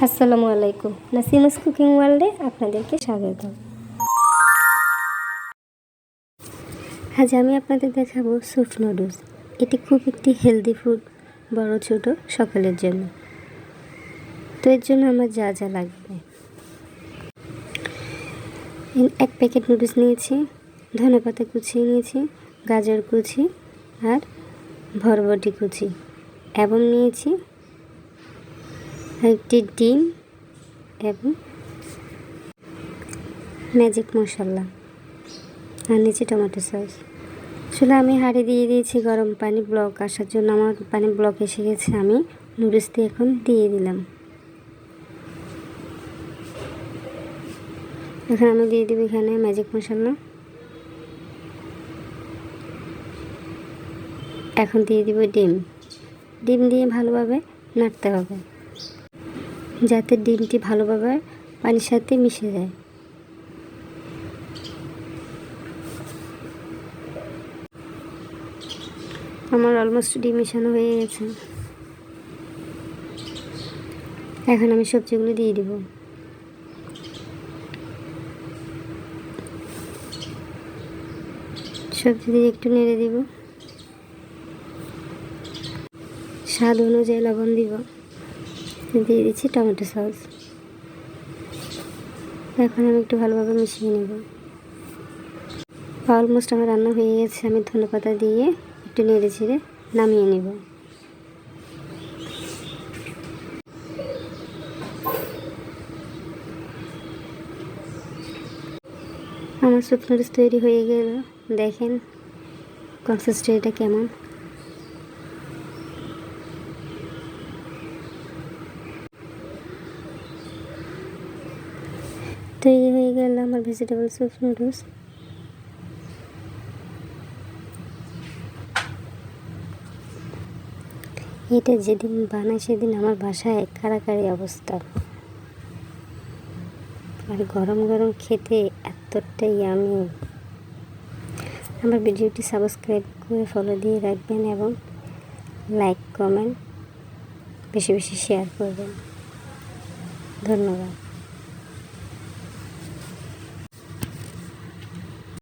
আসসালামু আলাইকুম, নাসিমাস কুকিং ওয়ার্ল্ডে আপনাদেরকে স্বাগত। আজ আমি আপনাদের দেখাবো স্যুপ নুডলস। এটি খুব একটি হেলদি ফুড, বড় ছোট সকলের জন্য। তো এর জন্য আমার যা যা লাগবে, এক প্যাকেট নুডলস নিয়েছি, ধনেপাতা কুচিয়ে নিয়েছি, গাজর কুচি আর বরবটি কুচি, এবং নিয়েছি একটি ডিম এবং ম্যাজিক মশলা, আর নিচে টমেটো সস। আসলে আমি হাঁড়ি দিয়ে দিয়েছি গরম পানি, ব্লক আসার জন্য আমার পানি ব্লক এসে গেছে। আমি নুডলস দিয়ে এখন দিয়ে দিলাম। এখন আমি দিয়ে দেবো এখানে ম্যাজিক মশলা। এখন দিয়ে দিব ডিম দিয়ে ভালোভাবে নাড়তে হবে, যাতে ডিমটি ভালোভাবে পানির সাথে মিশে যায়। আমার অলমোস্ট ডিম মেশানো হয়ে গেছে। এখন আমি সবজিগুলো দিয়ে দিব। সবজি দিয়ে একটু নেড়ে দিব, স্বাদ অনুযায়ী লবণ দিব, দিয়ে দিচ্ছি টমেটো সস। এখন আমি একটু ভালোভাবে মিশিয়ে নেব। অলমোস্ট আমার রান্না হয়ে গেছে। আমি ধনেপাতা দিয়ে একটু নেড়ে ছেড়ে নামিয়ে নেব। আমার স্যুপ নুডলস তৈরি হয়ে গেল। দেখেন কনসিস্টেন্সিটা কেমন। তৈরি হয়ে গেল আমার ভেজিটেবল স্যুপ নুডলস। এটা যেদিন বানাই সেদিন আমার বাসায় কারাকারি অবস্থা, আর গরম গরম খেতে এতটাই আমি। আমার ভিডিওটি সাবস্ক্রাইব করে ফলো দিয়ে রাখবেন এবং লাইক কমেন্ট বেশি বেশি শেয়ার করবেন। ধন্যবাদ।